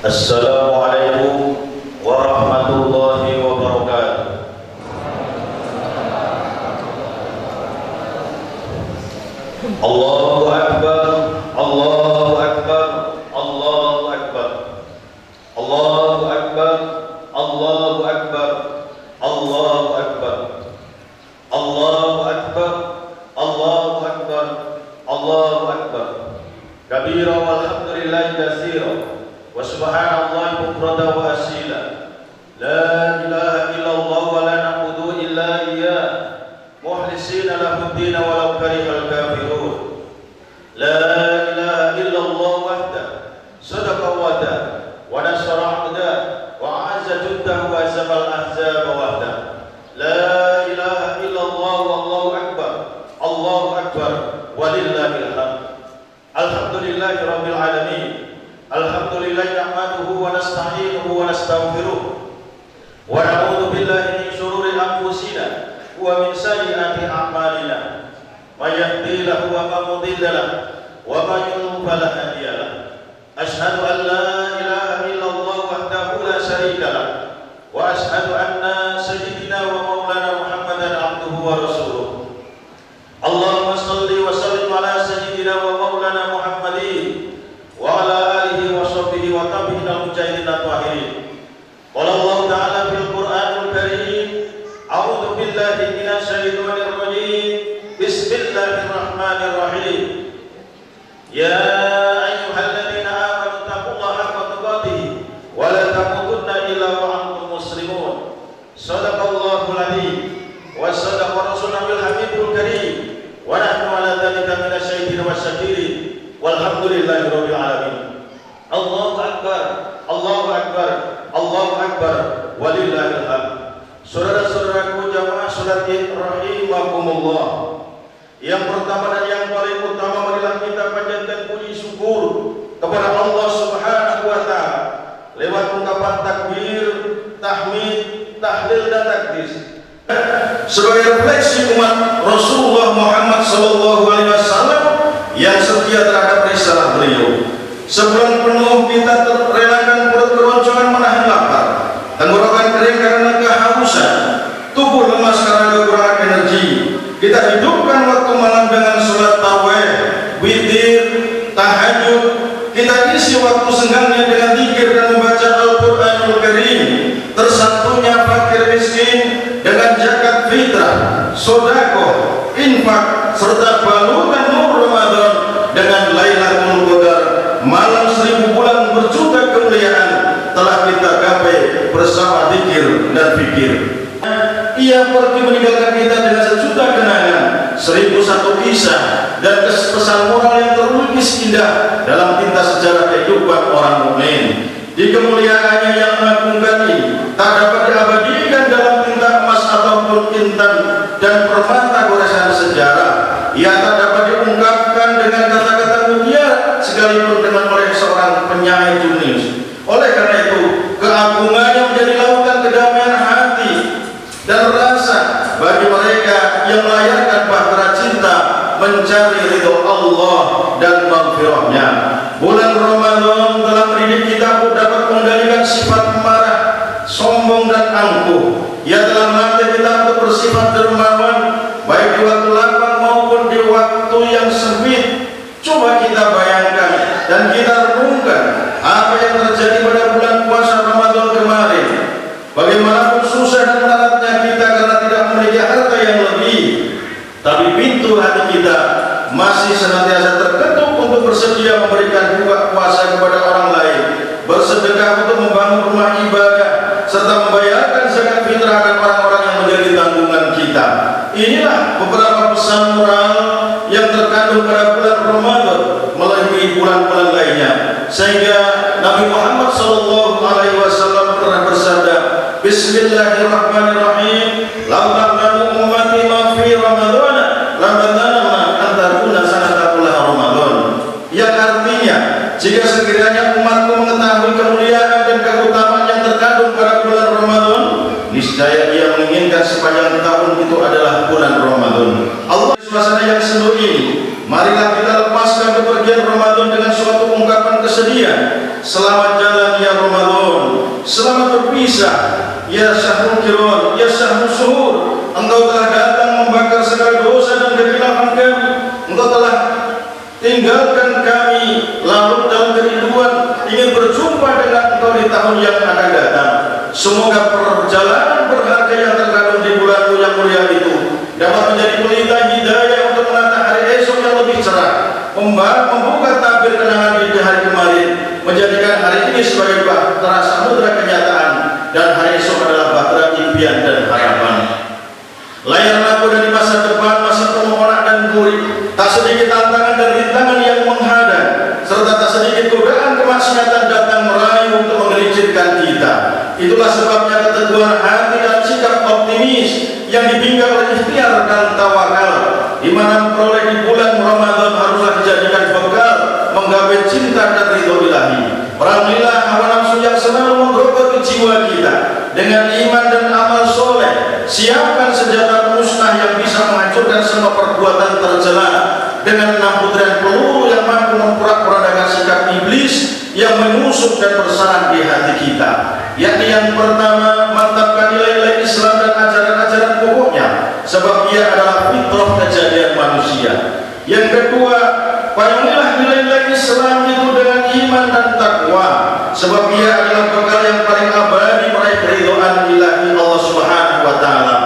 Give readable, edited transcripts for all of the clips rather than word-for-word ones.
Assalamualaikum warahmatullahi wabarakatuh. Allahu Akbar, Allahu Akbar, Allahu Akbar, Allahu Akbar, Allahu Akbar, Allahu Akbar, Allahu Akbar, Allahu Akbar, Allahu Akbar. Kabira walhamdulillahi katsira wa subhanallahi bukratan wa asila. La ilaha illallah wa la na'budu illa iyyah mukhlisina lahu ad-din walau karihal kafirun. La ilaha illallah wahdahu sadaqa wa'dah wa nasara 'abdah wa 'azza juddahu wa zamal ahzaba wahdahu. La ilaha illallah wallahu akbar, Allahu akbar walillahil hamd. Alhamdulillahi rabbil alamin. Alhamdulillahi nahmaduhu wa nasta'inuhu wa nastaghfiruh wa na'udzu billahi min shururi anfusina wa min sayyiati a'malina. May yahdihillahu fala mudilla lahu wa may yudlil fala hadiya lahu. Asyhadu an la ilaha illallah wahdahu la syarika lahu wa asyhadu anna sayyidina wa maulana Muhammadan abduhu wa rasuluh. Allahumma shalli wa sallim ala sayyidina wa maulana Muhammadin wa ala alihi wa sahbihi wa tabi'in al-mujahidin at-tahirin. Qala Allah ta'ala fil Qur'anil Karim, a'udzu billahi minasy syaithanir rajim. Bismillahirrahmanirrahim. Ya ayyuhalladzina amanu taqullaha haqqa tuqatih wa la tamutunna illa wa antum muslimun. Shadaqallahul adzim wa shadaqa rasulul habibul karim. Wa nahnu ala dzalika minasy syaithin wasyakirin. Walhamdulillahi rabbil alamin. Allahu akbar, Allahu akbar, Allahu akbar walillahil hamd. Saudara-saudaraku jamaah salat Id rahimakumullah. Yang pertama dan yang paling utama marilah kita panjatkan puji syukur kepada Allah Subhanahu wa taala lewat ungkapan takbir, tahmid, tahlil dan takdis. Sebagai refleksi umat Rasulullah Muhammad sallallahu alaihi wasallam yang setia terhadap risalah beliau. Sebulan penuh kita relakan perut keroncongan menahan lapar, tenggorokan kering karena kehausan, tubuh lemas karena kekurangan energi. Kita hidupkan waktu malam dengan sholat tarawih, witir, tahajud. Kita isi waktu senggangnya dengan zikir dan membaca Al-Qur'anul Karim. Tersantunya fakir miskin dengan zakat fitrah, sedekah, infak serta balutan nur Ramadan dengan Lailatul Qadar, malam 1000 bulan berjuta kemuliaan telah kita gapai bersama zikir dan fikir. Ia pergi meninggalkan kita dengan sejuta kenangan, 1001 kisah dan pesan moral yang terlukis indah dalam tinta sejarah kehidupan orang mukmin. Di kemuliaannya yang mengagumkan ini tak dapat diabadikan dalam tinta emas ataupun intan dan permata goresan sejarah. Ia tak dapat diungkapkan dengan kata-kata mulia sekalipun dengan oleh seorang penyair jenius. Oleh karena itu, keagungannya menjadi lautan kedamaian hati dan rasa bagi mereka yang melayarkan bahtera cinta mencari ridho Allah dan maghfirahnya. Bulan Ramadan telah mendidik kita untuk dapat mengendalikan sifat marah, sombong dan angkuh. Ia telah melatih kita untuk bersifat dermawan baik di waktu lapang maupun di waktu yang sempit. Coba kita bayangkan dan kita renungkan apa yang terjadi pada bulan puasa Ramadan kemarin. Bagaimanapun susah dan beratnya kita karena tidak memiliki harta yang lebih, tapi pintu hati kita masih senantiasa terketuk untuk bersedia memberikan buka puasa kepada orang lain, bersedekah untuk membangun rumah ibadah, serta membayarkan zakat fitrah akan orang-orang yang menjadi tanggungan kita. Inilah beberapa pesan moral yang terkandung pada bulan Ramadan melalui bulan-bulan lainnya, sehingga Nabi Muhammad SAW pernah bersabda, Bismillahirrahmanirrahim. Lau ta'lamu ummati ma fi Ramadan la badanna an takuna sanatan Ramadan. Yang artinya, jika sekiranya umatku mengetahui kemuliaan dan keutamaan yang terkandung pada bulan Ramadan, niscaya ia menginginkan sepanjang tahun itu adalah bulan Ramadan. Allah suasana yang sendu ini, marilah kita lepaskan kepergian Ramadan dengan suatu ungkapan kesedihan. Selamat jalan ya Isa, ya syahrul kiron, ya syahrul syuhur, engkau telah datang membakar segala dosa dan kekhilafan kami. Engkau telah tinggalkan kami larut dalam kerinduan, ingin berjumpa dengan engkau di tahun yang akan datang. Semoga perjalanan berharga yang terkandung di bulanmu yang mulia itu dapat menjadi pelita hidayah untuk menata hari esok yang lebih cerah, membuka tabir kenangan di hari kemarin, menjadikan hari ini sebagai bahtera samudra kenyataan, dan hari esok adalah bahtera impian dan harapan. Layar lampu dari masa depan masih penuh onak dan gurih, tak sedikit tantangan dan rintangan yang menghadang, serta tak sedikit godaan kemaksiatan datang merayu untuk menggelincirkan kita. Itulah sebabnya keteguhan hati dan sikap optimis yang dibingkai oleh ikhtiar dan tawakal, di mana memperoleh di bulan Ramadan haruslah dijadikan bekal menggapai cinta dan ridho ilahi. Perangilah hawa nafsu yang selalu menggerogoti jiwa kita dengan iman dan amal soleh. Siapkan senjata musnah yang bisa menghancurkan semua perbuatan tercela dengan 6 putran peluru yang mampu memporak-porandakan sikap iblis yang menusuk dan bersarang di hati kita. Yakni yang pertama, mantapkan nilai-nilai Islam dan ajaran-ajaran pokoknya, sebab ia adalah fitrah kejadian manusia. Yang kedua, payungilah nilai-nilai Islam itu dengan iman dan takwa, sebab ia adalah bekal yang paling abadi meraih keridhaan ilahi Allah Subhanahu wa taala.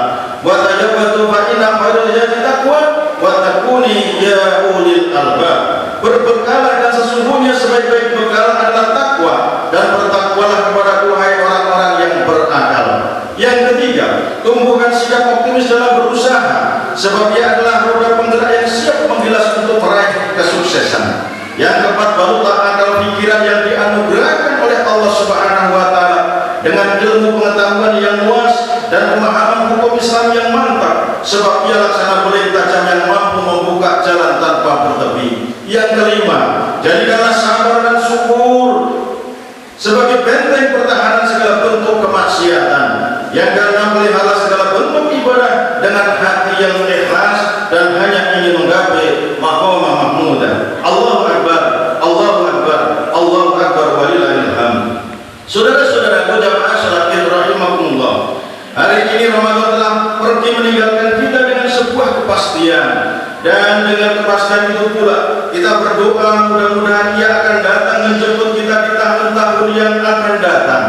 Wa tajabbatu fa inna khairal zadi taqwa wa takuni ya ulil albab. Berbekalah dan sesungguhnya sebaik-baik bekal adalah takwa, dan bertakwalah kepadaku hai orang-orang yang berakal. Yang ketiga, tumbuhkan sikap optimis dalam berusaha, sebab ia adalah roda penggerak yang siap menggilas untuk meraih kesuksesan. Yang keempat, barulah akal pikiran yang dianugerahkan oleh Allah Subhanahu wa taala dengan ilmu pengetahuan yang luas dan pemahaman hukum Islam yang mantap, sebab ia laksana beling tajam yang mampu membuka jalan tanpa bertepi. Yang kelima, jadikanlah sabar dan syukur sebagai benteng pertahanan segala bentuk kemaksiatan. Yang keenam, pelihara segala bentuk ibadah dengan hati yang ikhlas dan hanya ingin menggapai maqamah mahmudah. Allahu akbar, Allahu akbar, Allahu akbar walillahil hamd. Saudara-saudaraku jamaah syarakat rahimakumullah, hari ini Ramadan telah pergi meninggalkan kita dengan sebuah kepastian, dan dengan kepastian itu pula kita berdoa mudah-mudahan ia akan datang menjemput kita di tahun-tahun yang akan datang.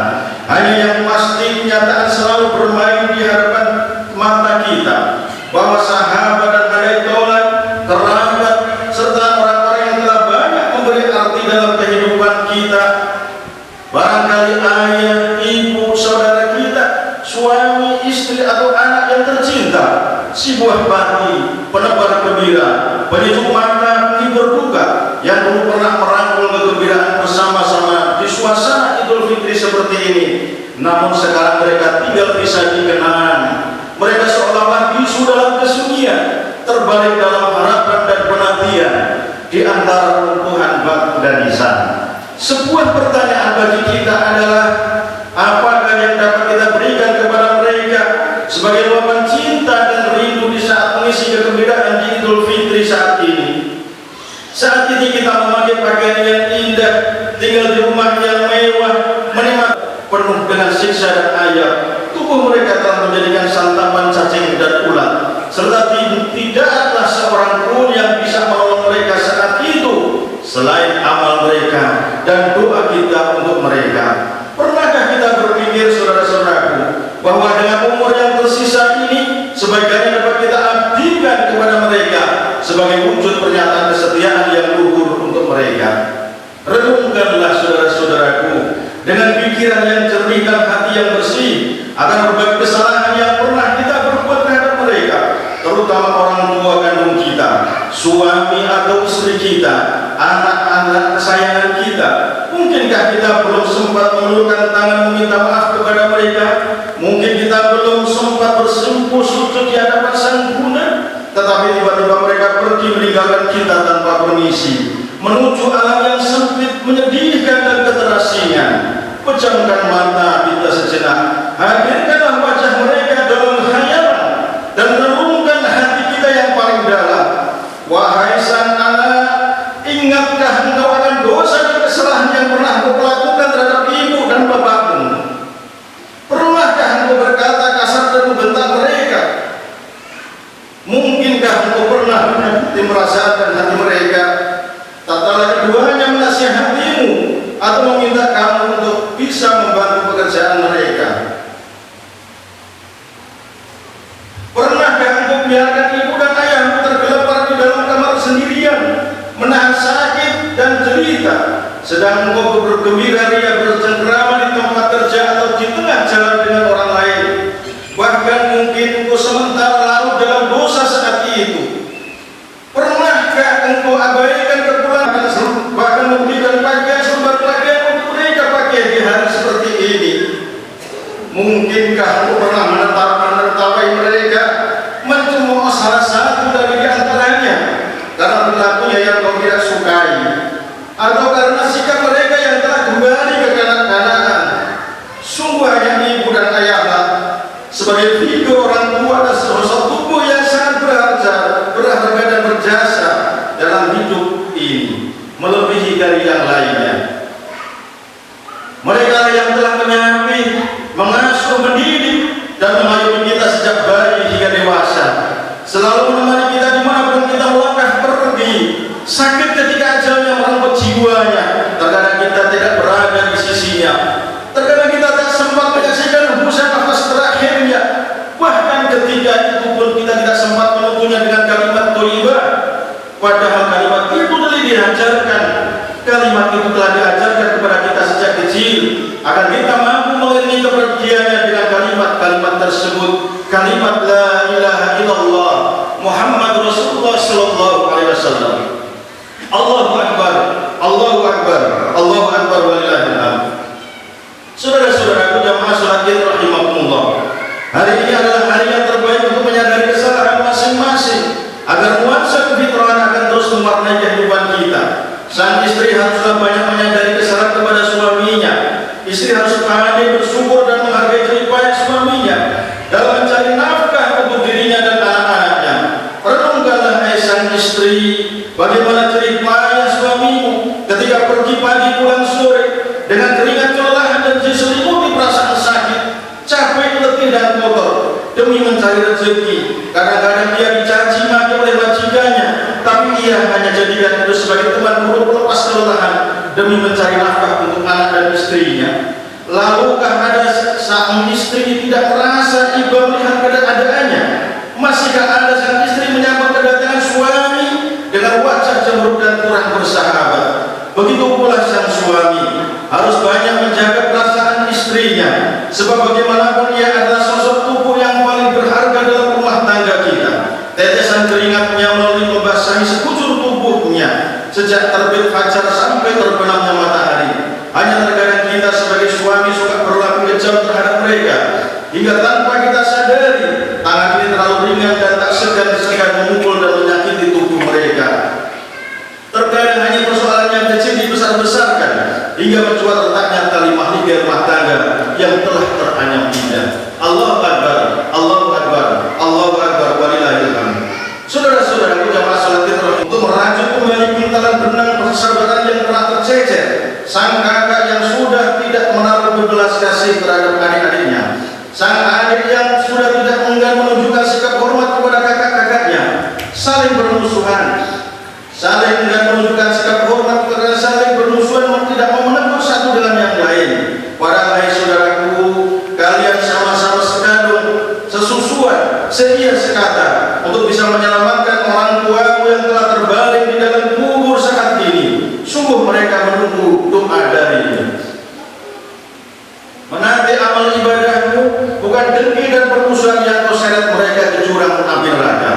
Hanya yang pasti kenyataan selalu bermain di hadapan mata kita, bahwa sahabat dan hadai taulat, kerabat, serta orang-orang yang telah banyak memberi arti dalam kehidupan kita, barangkali ayah, ibu, saudara kita, suami, istri, atau anak yang tercinta, si buah hati, penebar gembira, penyejuk mata, penghibur duka, yang dulu pernah merangkul kegembiraan bersama-sama di suasana Idul Fitri seperti ini, namun sekarang mereka tinggal bisa dikenang. Mereka seolah-olah bisu dalam kesunyian, terbalik dalam harapan dan penantian di antara runtuhan batu dan nisan. Sebuah pertanyaan bagi kita adalah, apakah yang dapat kita berikan kepada mereka sebagai luapan cinta dan rindu di saat mengisi kegembiraan di Idul Fitri saat ini? Saat ini kita memakai pakaian yang indah, tinggal di rumah yang mewah, menikmati penuh dengan siksa dan ayat. Tubuh mereka telah menjadikan santapan cacing dan ulat, serta tidaklah seorang pun yang bisa menolong mereka saat itu selain amal mereka dan doa kita untuk mereka. Pernahkah kita berpikir, saudara-saudaraku, bahwa dengan umur yang tersisa ini sebaiknya dapat kita abdikan kepada mereka sebagai wujud pernyataan kesetiaan yang luhur untuk mereka? Renungkanlah, saudara-saudaraku, dengan pikiran yang jernih dan hati yang bersih akan berbagai kesalahan yang pernah kita berbuat terhadap mereka, terutama orang tua kandung kita, suami atau istri kita, anak-anak kesayangan kita. Mungkinkah kita belum sempat menulurkan tangan meminta maaf kepada mereka? Mungkin kita belum sempat bersimpuh sujud di hadapan Sang Bunda, tetapi tiba-tiba mereka pergi meninggalkan kita tanpa permisi, menuju alam yang sempit, menyedihkan dan keterasingan. Pejamkan mata kita sejenak, hadirkanlah wajah mereka dalam khayalan, dan renungkan hati kita yang paling dalam. Wahai sang anak, ingatkah engkau dosa dan kesalahan yang pernah kau lakukan terhadap ibu dan bapakmu? sedang engkau bergembira ria bercengkrama di tempat kerja atau di tengah jalan dengan orang lain, bahkan mungkin engkau sementara larut dalam dosa saat itu, pernahkah engkau abaikan kepulangan bahkan memberikan pakaian pakaian untuk mereka pakai di hari seperti ini? Mungkinkah engkau pernah menertawai mereka, mencemooh salah satu dari antaranya karena perilakunya yang kau tidak sukai, atau karena sikap mereka yang telah kembali ke kanak-kanakan? Sungguh hanya ibu dan ayahlah sebagai figur orang tua dan sosok tubuh yang sangat berharga dan berjasa dalam hidup ini, melebihi dari yang lainnya. Mereka yang telah menyayangi, mengasuh, mendidik, dan mengayomi kita sejak bayi hingga dewasa, selalu menemani kita dimanapun kita melangkah pergi. Sakit ketika ajalnya merenggut jiwanya, terkadang kita tidak berada di sisinya, terkadang kita tak sempat menyaksikan hembusan nafas terakhirnya, bahkan ketika itu pun kita tidak sempat menutunya dengan kalimat thayyibah, padahal kalimat itu telah diajarkan. Kalimat itu telah diajarkan kepada kita sejak kecil agar kita mampu mengiringi kepergiannya dengan kalimat-kalimat tersebut, kalimat la ilaha illallah Muhammad Rasulullah sallallahu alaihi wasallam. Allahu akbar, Allahu akbar, Allahu akbar walillahil hamd. Saudara-saudaraku jamaah salat Id rahimakumullah, hari ini adalah hari yang terbaik untuk menyadari kesalahan masing-masing agar nuansa kefitrahan akan terus mewarnai kehidupan kita. Sang istri haruslah banyak menyadari kesalahan kepada suaminya. Istri harus pandai bersyukur dan menghargai jerih payah suaminya dalam mencari nafkah untuk dirinya dan anak-anaknya. Renungkanlah hai sang istri, bagaimana jerih payah suamimu ketika pergi pagi pulang sore dengan keringat kelelahan dan diselimuti perasaan sakit, capek, letih dan kotor demi mencari rezeki. Kadang-kadang dia dicaci maki oleh majikannya, tapi ia hanya jadikan itu sebagai teman buruk pelepas kelelahan demi mencari nafkah untuk anak dan istrinya. Lahukah ada sang istri tidak merasa iba melihat keadaannya? Masihkah ada sang istri menyambut kedatangan suami dengan wajah cemberut dan kurang bersahabat? Begitu pula sang suami harus banyak menjaga perasaan istrinya, sebab bagaimanapun ia adalah sosok tubuh yang paling berharga dalam rumah tangga kita. Tetesan keringatnya melalui membasahi sekujur tubuhnya sejak terbit fajar sampai terbenamnya matahari. Hanya terkadang kita sebagai suami suka berlaku kejam terhadap mereka, hingga tanpa kita sadari tangan ini terlalu ringan dan tak segan-segan memukul dan menyakiti tubuh mereka. Terkadang hanya persoalan yang kecil dibesar-besarkan hingga mencuat retaknya tali mahligai rumah tangga yang telah teranyam indah. Allahu akbar, Allahu akbar, Allahu akbar walillahil hamd. Saudara-saudaraku jamaah salat Id, untuk merajut kembali pintalan benang persahabatan yang telah tercecer, sang kakak yang sudah tidak menaruh belas kasih terhadap adik-adiknya, sang adik yang sudah tidak enggan menunjukkan sikap hormat kepada kakak-kakaknya, saling bermusuhan, saling enggan menunjukkan sikap hormat karena saling bermusuhan, tidak mau menegur satu dengan yang lain. Padahal hai saudaraku, kalian sama-sama sekadung, sesusuan, seia sekata untuk bisa menyelamatkan orang tuamu yang telah terbaring di dalam kubur saat ini. Sungguh mereka menunggu doa darimu. Menanti amal ibadahmu bukan dengki dan permusuhan yang kau seret mereka ke jurang api neraka.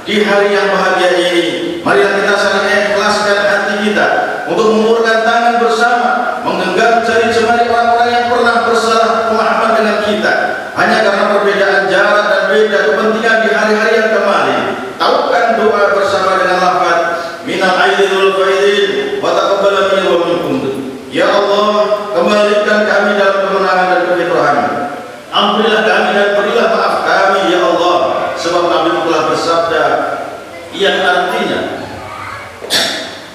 Di hari yang bahagia ini, marilah kita saling ikhlaskan hati kita untuk mengulurkan tangan bersama, menggenggam jari jemari orang-orang yang pernah bersalah pemahaman dengan kita, hanya karena perbedaan jarak dan beda kepentingan di hari-hari yang kemarin. Taukan doa bersama dengan lafaz minal aidin wal faidin wa taqabbal minni wa minkum. Ya Allah, kembalikan kami dalam kemenangan dan kefitrahan. Ampunilah kami dan berilah maaf kami ya Allah, sebab Nabi telah bersabda yang artinya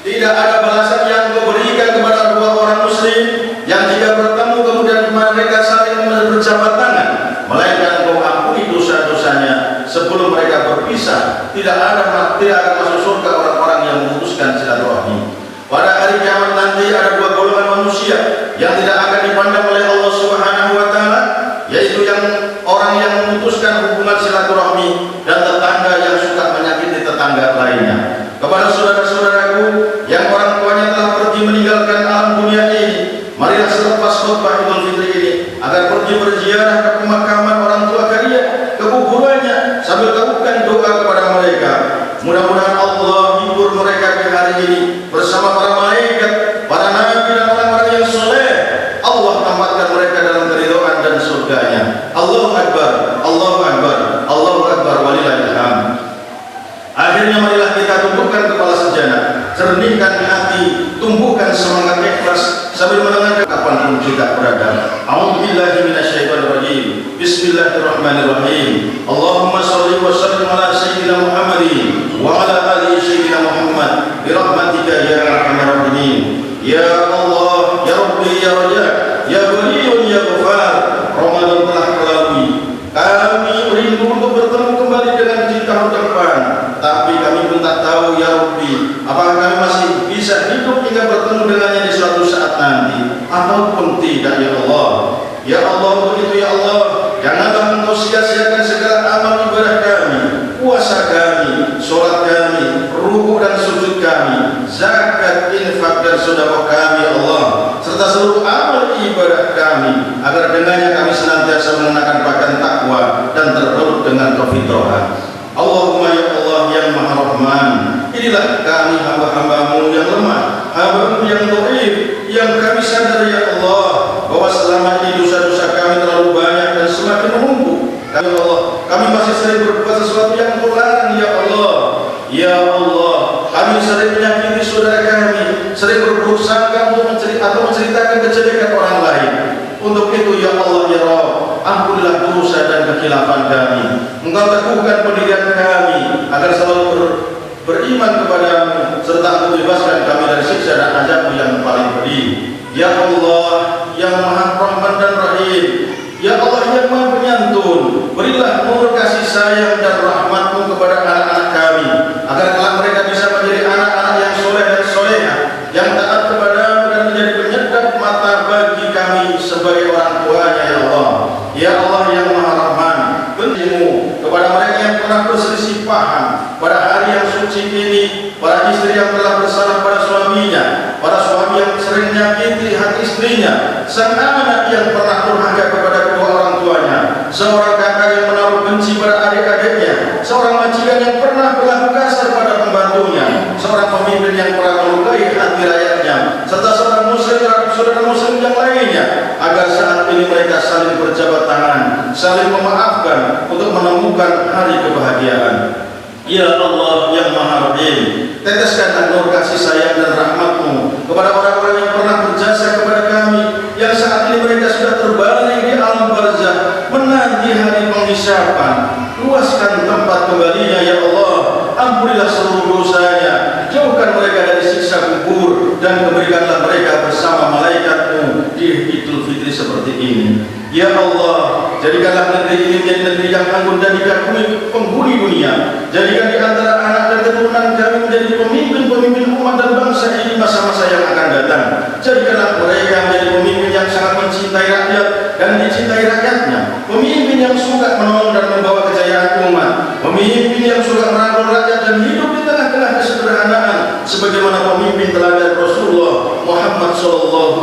tidak ada balasan yang kau berikan kepada dua orang muslim yang jika bertemu kemudian mereka saling berjabat tangan, melainkan kau ampuni dosa-dosanya sebelum mereka berpisah. Tidak akan masuk surga orang-orang yang memutuskan silaturahmi. Pada hari kiamat nanti ada dua golongan manusia yang tidak akan dipandang oleh Allah Subhanahu wa taala, yaitu yang orang yang memutuskan hubungan silaturahmi dan tetangga yang suka menyakiti tetangga lainnya. Kepada saudara-saudaraku yang orang tuanya telah pergi meninggalkan alam dunia pergi berziarah ke pemakaman orang tua kalian, ke kuburannya, sambil lakukan doa kepada mereka. Mudah-mudahan Allah hibur mereka di hari ini bersama para malaikat, para nabi dan orang-orang yang soleh. Allah tempatkan mereka dalam keridhaan dan surganya. Allahu Akbar, Allahu Akbar, Allahu Akbar, walillahil hamd. Akhirnya marilah kita tundukkan kepala sejenak, cernihkan hati, tumbuhkan semangat ikhlas sambil mendengarkan kapanpun kita berada. A'udzubillahi minasyaitonir rajim. Bismillahirrahmanirrahim. Allahumma shalli wa sallim ala sayyidina Muhammadin wa ala ali sayyidina Muhammad bi rahmatika ya arhamar rahimin. Ya Allah, ya Rabbi, ya Raja, ya Ghaniyyun, ya Ghaffar. Ramadan telah berlalu. Kami rindu untuk bertemu kembali dengan kita tahun depan. Tapi kami pun tak tahu ya Rabbi, apakah kami masih bisa hidup hingga bertemu dengannya di suatu saat nanti ataupun tidak ya Allah. Ya Allah, untuk itu ya Allah, janganlah Engkau sia-siakan segala amal ibadah kami, puasa kami, sholat kami, ruku dan sujud kami, zakat, infak dan sedekah kami ya Allah, serta seluruh amal ibadah kami, agar dengannya kami senantiasa mengenakan pakaian takwa dan terbalut dengan kefitrahan. Allahumma ya Allah yang Maha Rahman, inilah kami hamba-hambamu yang lemah, hambamu yang dhaif, yang kami sadar ya Allah bahwa selama ini dosa-dosa kami terlalu banyak dan semakin menumpuk. Ya Allah, kami masih sering berbuat sesuatu yang Engkau larang ya Allah. Ya Allah, kami sering menyakiti saudara kami, sering berburuk sangka untuk menceritakan kejelekan orang lain. Untuk itu ya Allah ya Rabb, ampunilah dosa dan kekhilafan kami. Engkau teguhkan pendirian kami agar selalu beriman kepadamu, serta Engkau bebaskan kami dari siksa dan azab yang paling pedih. Ya Allah yang Maha Rahman dan Rahim, ya Allah yang Maha Penyantun, berilah nur kasih sayang dan rahmat-Mu kepada anak-anak kami, agar kelak mereka bisa menjadi anak-anak yang soleh dan solehah, yang taat kepadamu dan menjadi penyedap mata bagi kami sebagai orang tuanya ya Allah. Ya Allah yang Maha Rahman, berimu kepada mereka yang pernah berselisih paham pada hari yang suci ini, para istri yang telah bersalah pada suaminya, para suami yang sering menyakiti hati istrinya, sang anak yang pernah durhaka kepada kedua orang tuanya, seorang kakak yang menaruh benci pada adik-adiknya, seorang majikan yang pernah berlaku kasar pada pembantunya, seorang pemimpin yang pernah melukai hati rakyatnya, serta seorang muslim terhadap saudara muslim yang lainnya, agar saat ini mereka saling berjabat tangan, saling memaafkan untuk menemukan hari kebahagiaan. Ya Allah yang Maha Rahim, teteskanlah nur kasih sayang dan rahmat-Mu kepada orang-orang yang pernah berjasa kepada kami, yang saat ini mereka sudah terbalik di alam barzakh menanti hari penghisapan. Luaskan tempat kembalinya ya Allah, ampunilah seluruh dosanya, jauhkan mereka dari siksa kubur, dan berikanlah mereka bersama malaikat-Mu di Idul Fitri seperti ini. Ya Allah, jadikanlah negeri ini menjadi negeri yang anggun dan dikagumi penghuni dunia. Jadikan di antara anak dan keturunan kami menjadi pemimpin-pemimpin umat dan bangsa ini masa-masa yang akan datang. Jadikanlah mereka menjadi pemimpin yang sangat mencintai rakyat dan dicintai rakyatnya, pemimpin yang suka menolong dan membawa kejayaan umat, pemimpin yang suka merangkul rakyat dan hidup di tengah-tengah kesederhanaan, sebagaimana pemimpin teladan Rasulullah Muhammad SAW.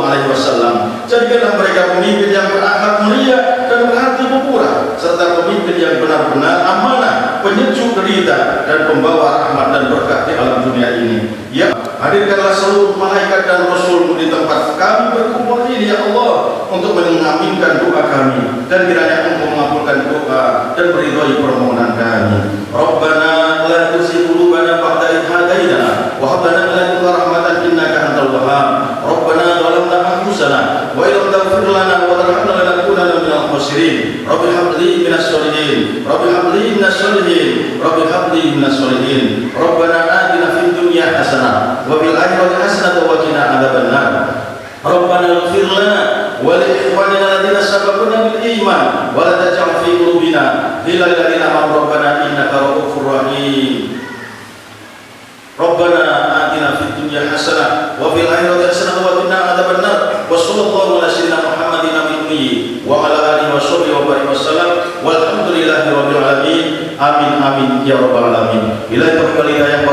Jadikanlah mereka pemimpin yang berakhlak mulia dan berhati pemurah, serta pemimpin yang benar-benar amanah, penyejuk derita, dan pembawa rahmat dan berkah di alam dunia ini. Ya, hadirkanlah seluruh malaikat dan Rasul-Mu di tempat kami berkumpul ini ya Allah, untuk mengaminkan doa kami, dan kiranya Engkau mengabulkan doa dan meridhai permohonan kami. Rabbana la tuzigh qulubana ba'da idh hadaitana wa hab lana min ladunka rahmatan innaka antal wahhab. Rabbana zalamna anfusana wa illam taghfir lana wa tarhamna lanakunanna minal khasirin. Rabbi hab li minas sholihin, Rabbi hab li minas sholihin, Rabbi hab li minas sholihin. Rabbana atina fid dunya hasanah wa fil akhirati hasanah wa qina adzabannar. Rabbana ighfir lana wa li ikhwanina alladziina sabaquna bil iman wa la taj'al fi qulubina ghillan lil ladzina amanu rabbana innaka ra'ufur rahim. Rabbana atina fid dunya hasanah wa fil akhirati hasanah wa qina adzabannar. Wa sallallahu ala sayyidina Muhammadin nabiyyi wa ala alihi washabbihi wa barik wasallam. Walhamdulillahi rabbil alamin. Amin amin ya rabbal alamin. Bila itu kembali yang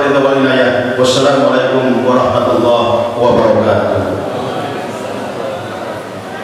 wassalamualaikum warahmatullahi wabarakatuh.